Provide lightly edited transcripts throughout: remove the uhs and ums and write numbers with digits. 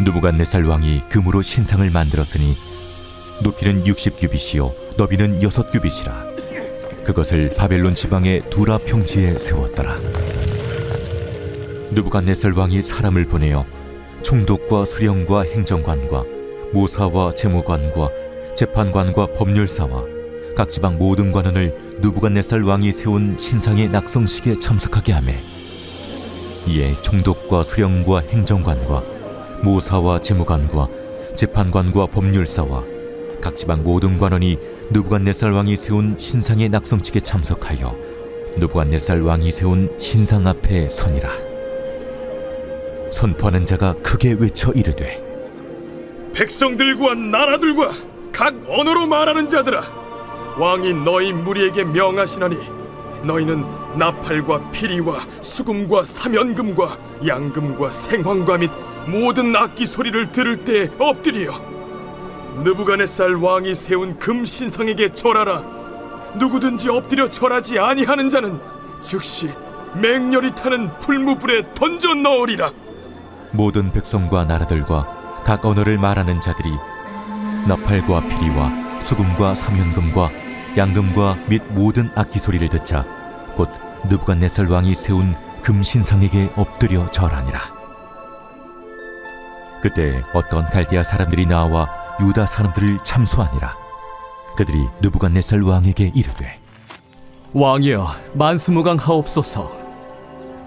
느부갓네살 왕이 금으로 신상을 만들었으니 높이는 60규빗이요 너비는 6규빗이라. 그것을 바벨론 지방의 두라 평지에 세웠더라. 느부갓네살 왕이 사람을 보내어 총독과 수령과 행정관과 모사와 재무관과 재판관과 법률사와 각 지방 모든 관원을 느부갓네살 왕이 세운 신상의 낙성식에 참석하게 하며, 이에 총독과 수령과 행정관과 모사와 재무관과 재판관과 법률사와 각 지방 모든 관원이 느부갓네살 왕이 세운 신상의 낙성식에 참석하여 느부갓네살 왕이 세운 신상 앞에 서니라. 선포하는 자가 크게 외쳐 이르되, 백성들과 나라들과 각 언어로 말하는 자들아, 왕이 너희 무리에게 명하시나니 너희는 나팔과 피리와 수금과 사면금과 양금과 생황과 및 모든 악기 소리를 들을 때 엎드려 느부갓네살 왕이 세운 금 신상에게 절하라. 누구든지 엎드려 절하지 아니하는 자는 즉시 맹렬히 타는 풀무불에 던져 넣으리라. 모든 백성과 나라들과 각 언어를 말하는 자들이 나팔과 피리와 수금과 사면금과 양금과 및 모든 악기 소리를 듣자 곧 느부갓네살 왕이 세운 금 신상에게 엎드려 절하니라. 그때 어떤 갈대아 사람들이 나와 유다 사람들을 참수하니라. 그들이 느부갓네살 왕에게 이르되, 왕이여, 만수무강하옵소서.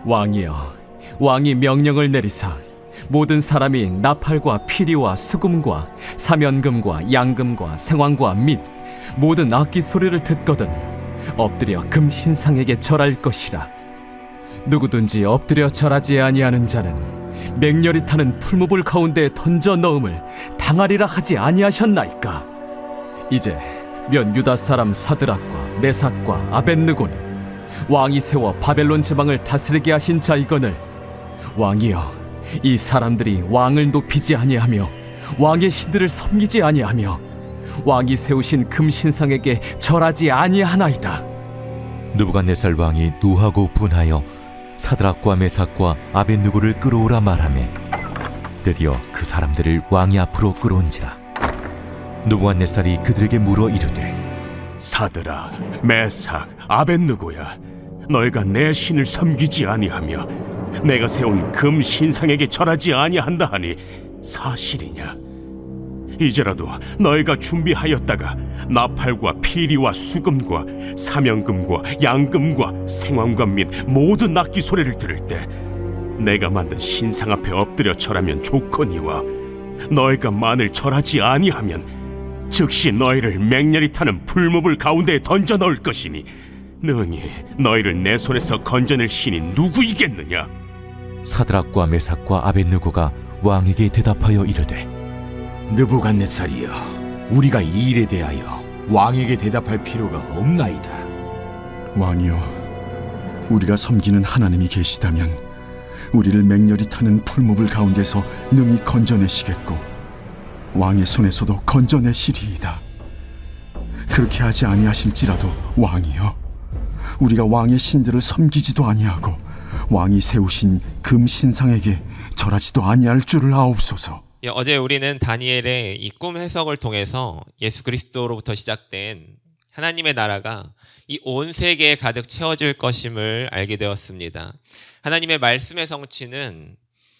왕이여, 왕이 명령을 내리사 모든 사람이 나팔과 피리와 수금과 사면금과 양금과 생황과 및 모든 악기 소리를 듣거든 엎드려 금 신상에게 절할 것이라. 누구든지 엎드려 절하지 아니하는 자는 맹렬히 타는 풀무불 가운데 던져 넣음을 당하리라 하지 아니하셨나이까. 이제 면 유다 사람 사드락과 메삭과 아벳느고는 왕이 세워 바벨론 지방을 다스리게 하신 자이거늘, 왕이여, 이 사람들이 왕을 높이지 아니하며 왕의 신들을 섬기지 아니하며 왕이 세우신 금 신상에게 절하지 아니하나이다. 느부갓네살 왕이 노하고 분하여 사드락과 메삭과 아벳느고를 끌어오라 말하며 드디어 그 사람들을 왕이 앞으로 끌어온지라. 느부갓네살이 그들에게 물어 이르되, 사드락, 메삭, 아벳느고야, 너희가 내 신을 섬기지 아니하며 내가 세운 금 신상에게 절하지 아니한다 하니 사실이냐? 이제라도 너희가 준비하였다가 나팔과 피리와 수금과 사면금과 양금과 생황금 및 모든 악기 소리를 들을 때 내가 만든 신상 앞에 엎드려 절하면 좋거니와, 너희가 만일 절하지 아니하면 즉시 너희를 맹렬히 타는 풀무불 가운데에 던져 넣을 것이니 능히 너희를 내 손에서 건져낼 신이 누구이겠느냐? 사드락과 메삭과 아벳느고가 왕에게 대답하여 이르되, 느부갓네살이여, 우리가 이 일에 대하여 왕에게 대답할 필요가 없나이다. 왕이여, 우리가 섬기는 하나님이 계시다면 우리를 맹렬히 타는 풀무불 가운데서 능히 건져내시겠고 왕의 손에서도 건져내시리이다. 그렇게 하지 아니하실지라도 왕이여, 우리가 왕의 신들을 섬기지도 아니하고 왕이 세우신 금 신상에게 절하지도 아니할 줄을 아옵소서. 어제 우리는 다니엘의 이 꿈 해석을 통해서 예수 그리스도로부터 시작된 하나님의 나라가 이 온 세계에 가득 채워질 것임을 알게 되었습니다. 하나님의 말씀의 성취는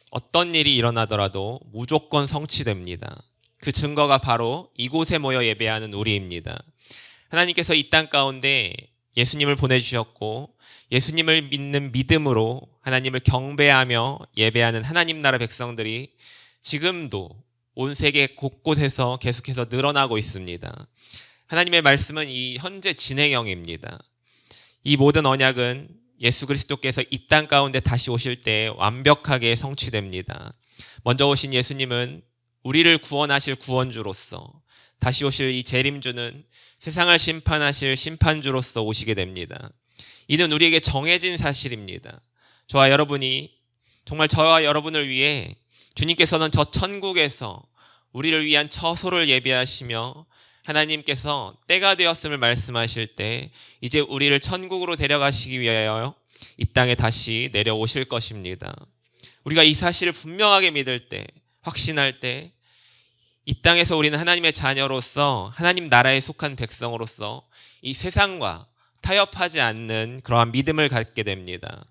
어떤 일이 일어나더라도 무조건 성취됩니다. 그 증거가 바로 이곳에 모여 예배하는 우리입니다. 하나님께서 이 땅 가운데 예수님을 보내주셨고 예수님을 믿는 믿음으로 하나님을 경배하며 예배하는 하나님 나라 백성들이 지금도 온 세계 곳곳에서 계속해서 늘어나고 있습니다. 하나님의 말씀은 이 현재 진행형입니다. 이 모든 언약은 예수 그리스도께서 이 땅 가운데 다시 오실 때 완벽하게 성취됩니다. 먼저 오신 예수님은 우리를 구원하실 구원주로서, 다시 오실 이 재림주는 세상을 심판하실 심판주로서 오시게 됩니다. 이는 우리에게 정해진 사실입니다. 저와 여러분이, 정말 저와 여러분을 위해 주님께서는 저 천국에서 우리를 위한 처소를 예비하시며 하나님께서 때가 되었음을 말씀하실 때 이제 우리를 천국으로 데려가시기 위하여 이 땅에 다시 내려오실 것입니다. 우리가 이 사실을 분명하게 믿을 때 확신할 때 이 땅에서 우리는 하나님의 자녀로서 하나님 나라에 속한 백성으로서 이 세상과 타협하지 않는 그러한 믿음을 갖게 됩니다.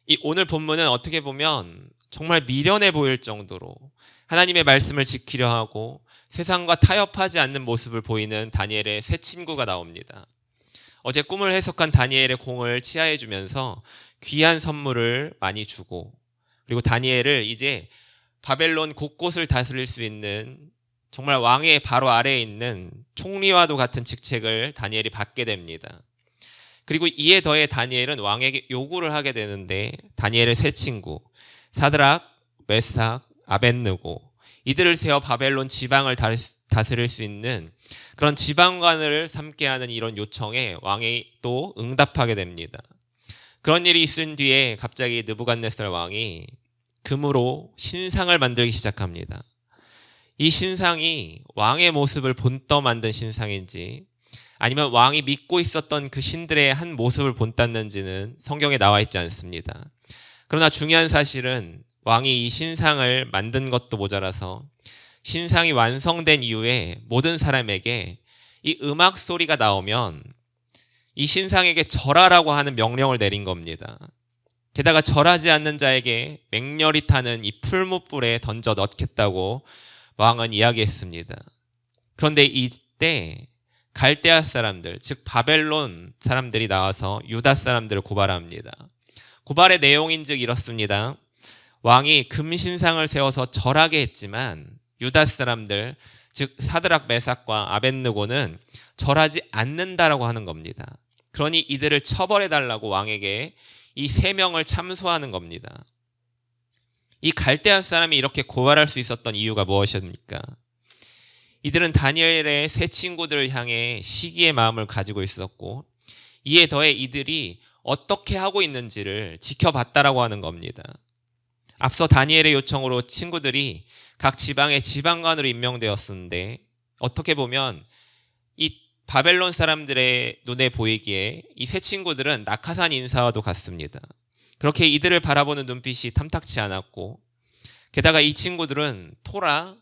이 오늘 본문은 어떻게 보면 정말 미련해 보일 정도로 하나님의 말씀을 지키려 하고 세상과 타협하지 않는 모습을 보이는 다니엘의 세 친구가 나옵니다. 어제 꿈을 해석한 다니엘의 공을 치하해 주면서 귀한 선물을 많이 주고, 그리고 다니엘을 이제 바벨론 곳곳을 다스릴 수 있는 정말 왕의 바로 아래에 있는 총리와도 같은 직책을 다니엘이 받게 됩니다. 그리고 이에 더해 다니엘은 왕에게 요구를 하게 되는데, 다니엘의 세 친구 사드락, 메삭, 아벳느고, 이들을 세워 바벨론 지방을 다스릴 수 있는 그런 지방관을 삼게 하는 이런 요청에 왕이 또 응답하게 됩니다. 그런 일이 있은 뒤에 갑자기 느부갓네살 왕이 금으로 신상을 만들기 시작합니다. 이 신상이 왕의 모습을 본떠 만든 신상인지 아니면 왕이 믿고 있었던 그 신들의 한 모습을 본땄는지는 성경에 나와 있지 않습니다. 그러나 중요한 사실은 왕이 이 신상을 만든 것도 모자라서 신상이 완성된 이후에 모든 사람에게 이 음악 소리가 나오면 이 신상에게 절하라고 하는 명령을 내린 겁니다. 게다가 절하지 않는 자에게 맹렬히 타는 이 풀무불에 던져 넣겠다고 왕은 이야기했습니다. 그런데 이때 갈대아 사람들, 즉 바벨론 사람들이 나와서 유다 사람들을 고발합니다. 고발의 내용인즉 이렇습니다. 왕이 금신상을 세워서 절하게 했지만 유다 사람들, 즉 사드락, 메삭과 아벳느고는 절하지 않는다라고 하는 겁니다. 그러니 이들을 처벌해달라고 왕에게 이 세 명을 참소하는 겁니다. 이 갈대아 사람이 이렇게 고발할 수 있었던 이유가 무엇입니까? 이들은 다니엘의 세 친구들을 향해 시기의 마음을 가지고 있었고, 이에 더해 이들이 어떻게 하고 있는지를 지켜봤다라고 하는 겁니다. 앞서 다니엘의 요청으로 친구들이 각 지방의 지방관으로 임명되었었는데, 어떻게 보면 이 바벨론 사람들의 눈에 보이기에 이 세 친구들은 낙하산 인사와도 같습니다. 그렇게 이들을 바라보는 눈빛이 탐탁치 않았고, 게다가 이 친구들은 토라,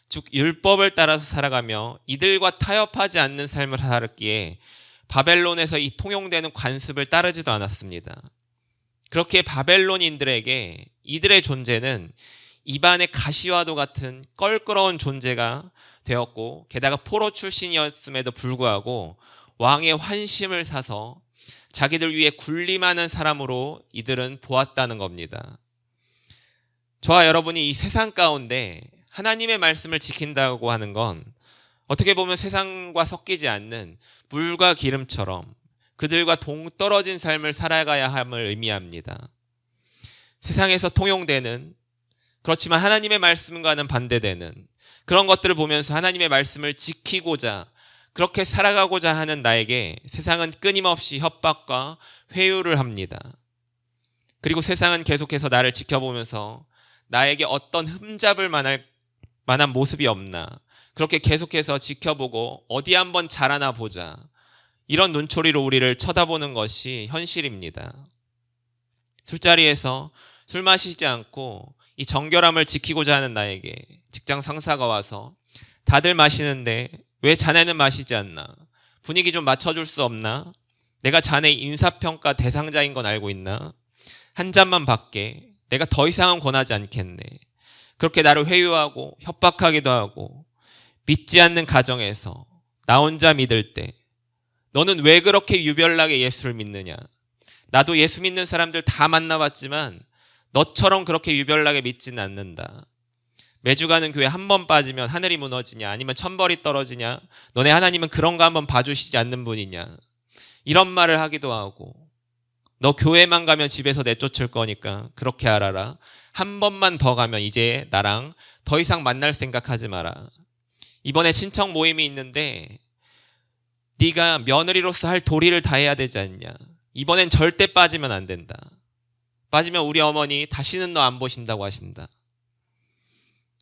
즉 율법을 따라서 살아가며 이들과 타협하지 않는 삶을 살았기에 바벨론에서 이 통용되는 관습을 따르지도 않았습니다. 그렇게 바벨론인들에게 이들의 존재는 입안의 가시와도 같은 껄끄러운 존재가 되었고, 게다가 포로 출신이었음에도 불구하고 왕의 환심을 사서 자기들 위해 군림하는 사람으로 이들은 보았다는 겁니다. 저와 여러분이 이 세상 가운데 하나님의 말씀을 지킨다고 하는 건 어떻게 보면 세상과 섞이지 않는 물과 기름처럼 그들과 동떨어진 삶을 살아가야 함을 의미합니다. 세상에서 통용되는, 그렇지만 하나님의 말씀과는 반대되는 그런 것들을 보면서 하나님의 말씀을 지키고자, 그렇게 살아가고자 하는 나에게 세상은 끊임없이 협박과 회유를 합니다. 그리고 세상은 계속해서 나를 지켜보면서 나에게 어떤 흠잡을 만한 모습이 없나, 그렇게 계속해서 지켜보고 어디 한번 자라나 보자, 이런 눈초리로 우리를 쳐다보는 것이 현실입니다. 술자리에서 술 마시지 않고 이 정결함을 지키고자 하는 나에게 직장 상사가 와서 다들 마시는데 왜 자네는 마시지 않나? 분위기 좀 맞춰줄 수 없나? 내가 자네 인사평가 대상자인 건 알고 있나? 한 잔만 받게. 내가 더 이상은 권하지 않겠네. 그렇게 나를 회유하고 협박하기도 하고, 믿지 않는 가정에서 나 혼자 믿을 때 너는 왜 그렇게 유별나게 예수를 믿느냐? 나도 예수 믿는 사람들 다 만나봤지만 너처럼 그렇게 유별나게 믿지는 않는다. 매주 가는 교회 한 번 빠지면 하늘이 무너지냐, 아니면 천벌이 떨어지냐, 너네 하나님은 그런 거 한번 봐주시지 않는 분이냐, 이런 말을 하기도 하고, 너 교회만 가면 집에서 내쫓을 거니까 그렇게 알아라. 한 번만 더 가면 이제 나랑 더 이상 만날 생각하지 마라. 이번에 친척 모임이 있는데 네가 며느리로서 할 도리를 다 해야 되지 않냐. 이번엔 절대 빠지면 안 된다. 빠지면 우리 어머니 다시는 너 안 보신다고 하신다.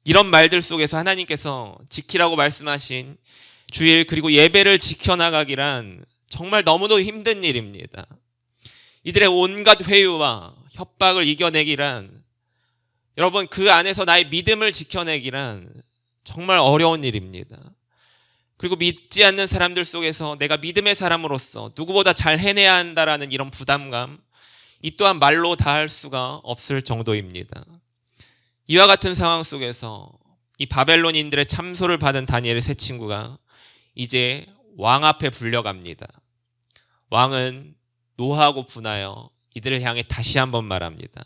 이런 말들 속에서 하나님께서 지키라고 말씀하신 주일 그리고 예배를 지켜나가기란 정말 너무도 힘든 일입니다. 이들의 온갖 회유와 협박을 이겨내기란 여러분, 그 안에서 나의 믿음을 지켜내기란 정말 어려운 일입니다. 그리고 믿지 않는 사람들 속에서 내가 믿음의 사람으로서 누구보다 잘 해내야 한다라는 이런 부담감, 이 또한 말로 다할 수가 없을 정도입니다. 이와 같은 상황 속에서 이 바벨론인들의 참소를 받은 다니엘의 세 친구가 이제 왕 앞에 불려갑니다. 왕은 노하고 분하여 이들을 향해 다시 한번 말합니다.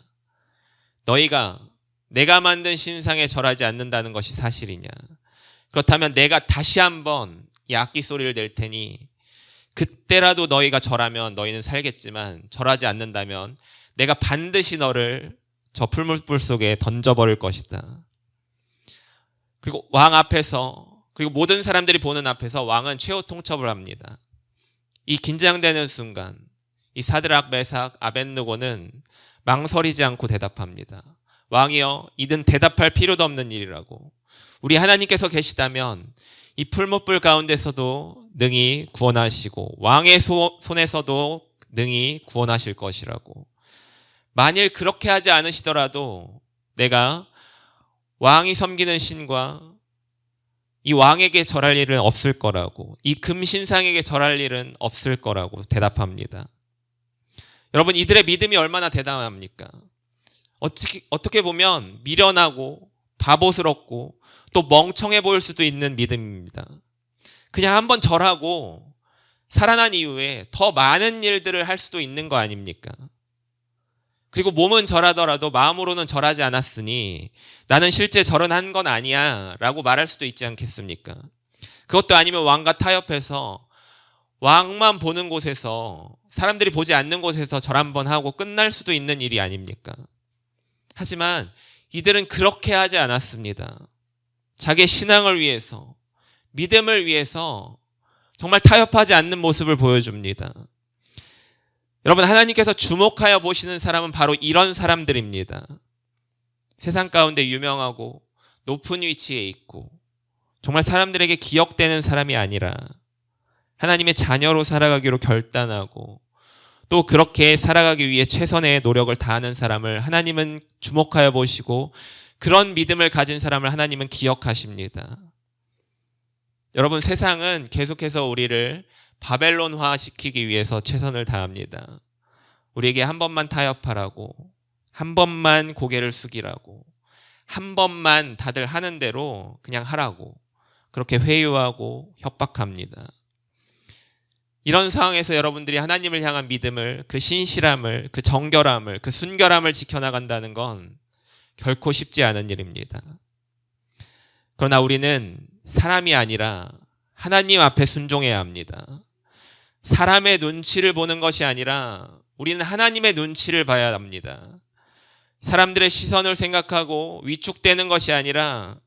너희가 내가 만든 신상에 절하지 않는다는 것이 사실이냐? 그렇다면 내가 다시 한번 이 악기 소리를 낼 테니 그때라도 너희가 절하면 너희는 살겠지만 절하지 않는다면 내가 반드시 너를 저 풀무불 속에 던져버릴 것이다. 그리고 왕 앞에서, 그리고 모든 사람들이 보는 앞에서 왕은 최후 통첩을 합니다. 이 긴장되는 순간 이 사드락, 메삭, 아벳느고는 망설이지 않고 대답합니다. 왕이여, 이는 대답할 필요도 없는 일이라고. 우리 하나님께서 계시다면 이 풀무불 가운데서도 능히 구원하시고 왕의 손에서도 능히 구원하실 것이라고. 만일 그렇게 하지 않으시더라도 내가 왕이 섬기는 신과 이 왕에게 절할 일은 없을 거라고, 이 금신상에게 절할 일은 없을 거라고 대답합니다. 여러분, 이들의 믿음이 얼마나 대단합니까? 어떻게 보면 미련하고 바보스럽고 또 멍청해 보일 수도 있는 믿음입니다. 그냥 한번 절하고 살아난 이후에 더 많은 일들을 할 수도 있는 거 아닙니까? 그리고 몸은 절하더라도 마음으로는 절하지 않았으니 나는 실제 절은 한 건 아니야 라고 말할 수도 있지 않겠습니까? 그것도 아니면 왕과 타협해서 왕만 보는 곳에서, 사람들이 보지 않는 곳에서 절 한번 하고 끝날 수도 있는 일이 아닙니까? 하지만 이들은 그렇게 하지 않았습니다. 자기의 신앙을 위해서, 믿음을 위해서 정말 타협하지 않는 모습을 보여줍니다. 여러분, 하나님께서 주목하여 보시는 사람은 바로 이런 사람들입니다. 세상 가운데 유명하고 높은 위치에 있고 정말 사람들에게 기억되는 사람이 아니라 하나님의 자녀로 살아가기로 결단하고 또 그렇게 살아가기 위해 최선의 노력을 다하는 사람을 하나님은 주목하여 보시고 그런 믿음을 가진 사람을 하나님은 기억하십니다. 여러분, 세상은 계속해서 우리를 바벨론화 시키기 위해서 최선을 다합니다. 우리에게 한 번만 타협하라고, 한 번만 고개를 숙이라고, 한 번만 다들 하는 대로 그냥 하라고 그렇게 회유하고 협박합니다. 이런 상황에서 여러분들이 하나님을 향한 믿음을, 그 신실함을, 그 정결함을, 그 순결함을 지켜나간다는 건 결코 쉽지 않은 일입니다. 그러나 우리는 사람이 아니라 하나님 앞에 순종해야 합니다. 사람의 눈치를 보는 것이 아니라 우리는 하나님의 눈치를 봐야 합니다. 사람들의 시선을 생각하고 위축되는 것이 아니라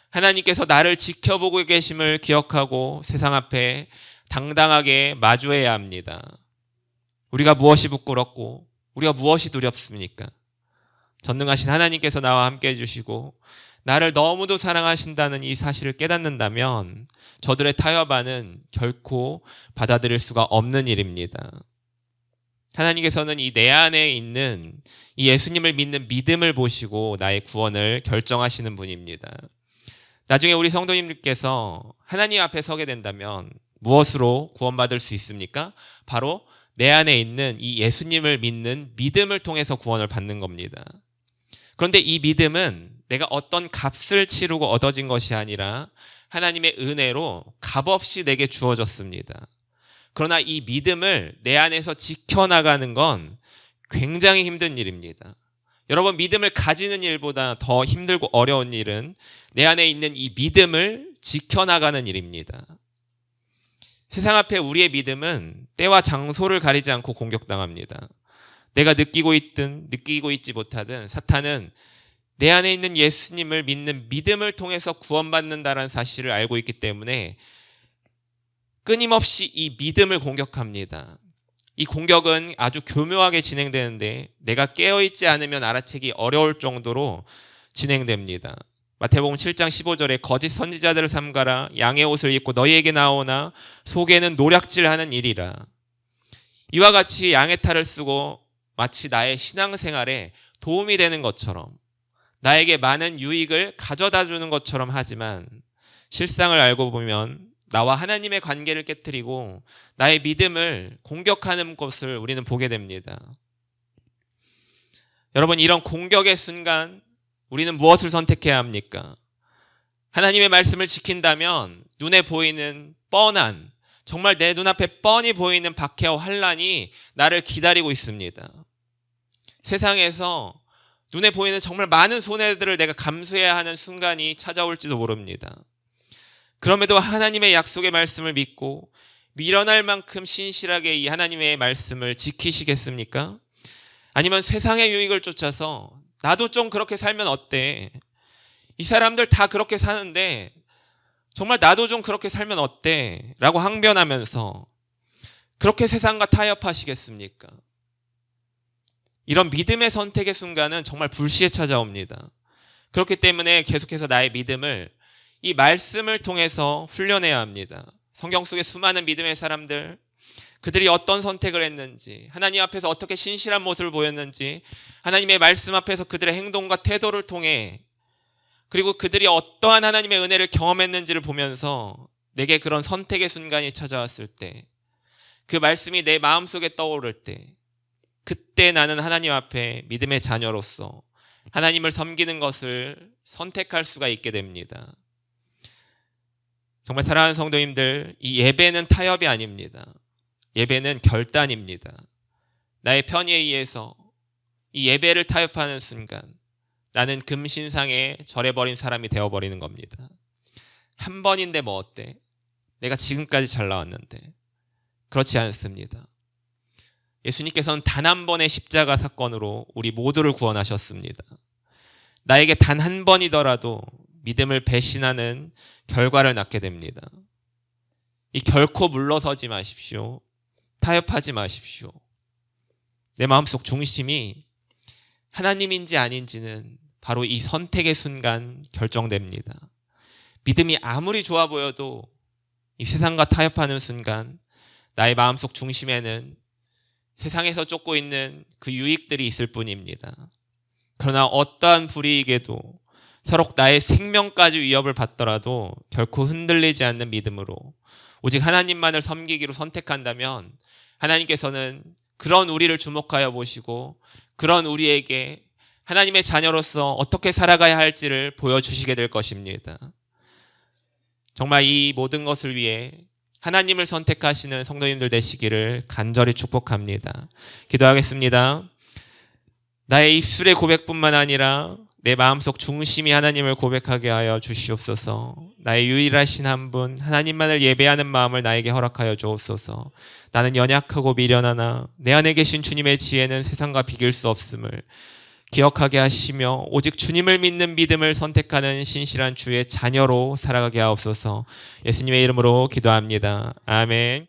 하나님께서 나를 지켜보고 계심을 기억하고 세상 앞에 당당하게 마주해야 합니다. 우리가 무엇이 부끄럽고 우리가 무엇이 두렵습니까? 전능하신 하나님께서 나와 함께 해주시고 나를 너무도 사랑하신다는 이 사실을 깨닫는다면 저들의 타협안은 결코 받아들일 수가 없는 일입니다. 하나님께서는 이 내 안에 있는 이 예수님을 믿는 믿음을 보시고 나의 구원을 결정하시는 분입니다. 나중에 우리 성도님들께서 하나님 앞에 서게 된다면 무엇으로 구원받을 수 있습니까? 바로 내 안에 있는 이 예수님을 믿는 믿음을 통해서 구원을 받는 겁니다. 그런데 이 믿음은 내가 어떤 값을 치르고 얻어진 것이 아니라 하나님의 은혜로 값없이 내게 주어졌습니다. 그러나 이 믿음을 내 안에서 지켜나가는 건 굉장히 힘든 일입니다. 여러분, 믿음을 가지는 일보다 더 힘들고 어려운 일은 내 안에 있는 이 믿음을 지켜나가는 일입니다. 세상 앞에 우리의 믿음은 때와 장소를 가리지 않고 공격당합니다. 내가 느끼고 있든 느끼고 있지 못하든 사탄은 내 안에 있는 예수님을 믿는 믿음을 통해서 구원받는다는 사실을 알고 있기 때문에 끊임없이 이 믿음을 공격합니다. 이 공격은 아주 교묘하게 진행되는데 내가 깨어있지 않으면 알아채기 어려울 정도로 진행됩니다. 마태복음 7장 15절에 거짓 선지자들을 삼가라, 양의 옷을 입고 너희에게 나오나 속에는 노략질하는 일이라. 이와 같이 양의 탈을 쓰고 마치 나의 신앙생활에 도움이 되는 것처럼 나에게 많은 유익을 가져다 주는 것처럼 하지만 실상을 알고 보면 나와 하나님의 관계를 깨뜨리고 나의 믿음을 공격하는 것을 우리는 보게 됩니다. 여러분, 이런 공격의 순간 우리는 무엇을 선택해야 합니까? 하나님의 말씀을 지킨다면 눈에 보이는 뻔한, 정말 내 눈앞에 뻔히 보이는 박해와 환난이 나를 기다리고 있습니다. 세상에서 눈에 보이는 정말 많은 손해들을 내가 감수해야 하는 순간이 찾아올지도 모릅니다. 그럼에도 하나님의 약속의 말씀을 믿고 미련할 만큼 신실하게 이 하나님의 말씀을 지키시겠습니까? 아니면 세상의 유익을 쫓아서 나도 좀 그렇게 살면 어때? 이 사람들 다 그렇게 사는데 정말 나도 좀 그렇게 살면 어때? 라고 항변하면서 그렇게 세상과 타협하시겠습니까? 이런 믿음의 선택의 순간은 정말 불시에 찾아옵니다. 그렇기 때문에 계속해서 나의 믿음을 이 말씀을 통해서 훈련해야 합니다. 성경 속에 수많은 믿음의 사람들, 그들이 어떤 선택을 했는지, 하나님 앞에서 어떻게 신실한 모습을 보였는지, 하나님의 말씀 앞에서 그들의 행동과 태도를 통해, 그리고 그들이 어떠한 하나님의 은혜를 경험했는지를 보면서 내게 그런 선택의 순간이 찾아왔을 때, 그 말씀이 내 마음속에 떠오를 때, 그때 나는 하나님 앞에 믿음의 자녀로서 하나님을 섬기는 것을 선택할 수가 있게 됩니다. 정말 사랑하는 성도님들, 이 예배는 타협이 아닙니다. 예배는 결단입니다. 나의 편의에 의해서 이 예배를 타협하는 순간 나는 금신상에 절해버린 사람이 되어버리는 겁니다. 한 번인데 뭐 어때? 내가 지금까지 잘 나왔는데. 그렇지 않습니다. 예수님께서는 단 한 번의 십자가 사건으로 우리 모두를 구원하셨습니다. 나에게 단 한 번이더라도 믿음을 배신하는 결과를 낳게 됩니다. 이 결코 물러서지 마십시오. 타협하지 마십시오. 내 마음속 중심이 하나님인지 아닌지는 바로 이 선택의 순간 결정됩니다. 믿음이 아무리 좋아 보여도 이 세상과 타협하는 순간 나의 마음속 중심에는 세상에서 쫓고 있는 그 유익들이 있을 뿐입니다. 그러나 어떠한 불이익에도 서로 나의 생명까지 위협을 받더라도 결코 흔들리지 않는 믿음으로 오직 하나님만을 섬기기로 선택한다면 하나님께서는 그런 우리를 주목하여 보시고 그런 우리에게 하나님의 자녀로서 어떻게 살아가야 할지를 보여주시게 될 것입니다. 정말 이 모든 것을 위해 하나님을 선택하시는 성도님들 되시기를 간절히 축복합니다. 기도하겠습니다. 나의 입술의 고백뿐만 아니라 내 마음속 중심이 하나님을 고백하게 하여 주시옵소서. 나의 유일하신 한 분 하나님만을 예배하는 마음을 나에게 허락하여 주옵소서. 나는 연약하고 미련하나 내 안에 계신 주님의 지혜는 세상과 비길 수 없음을 기억하게 하시며 오직 주님을 믿는 믿음을 선택하는 신실한 주의 자녀로 살아가게 하옵소서. 예수님의 이름으로 기도합니다. 아멘.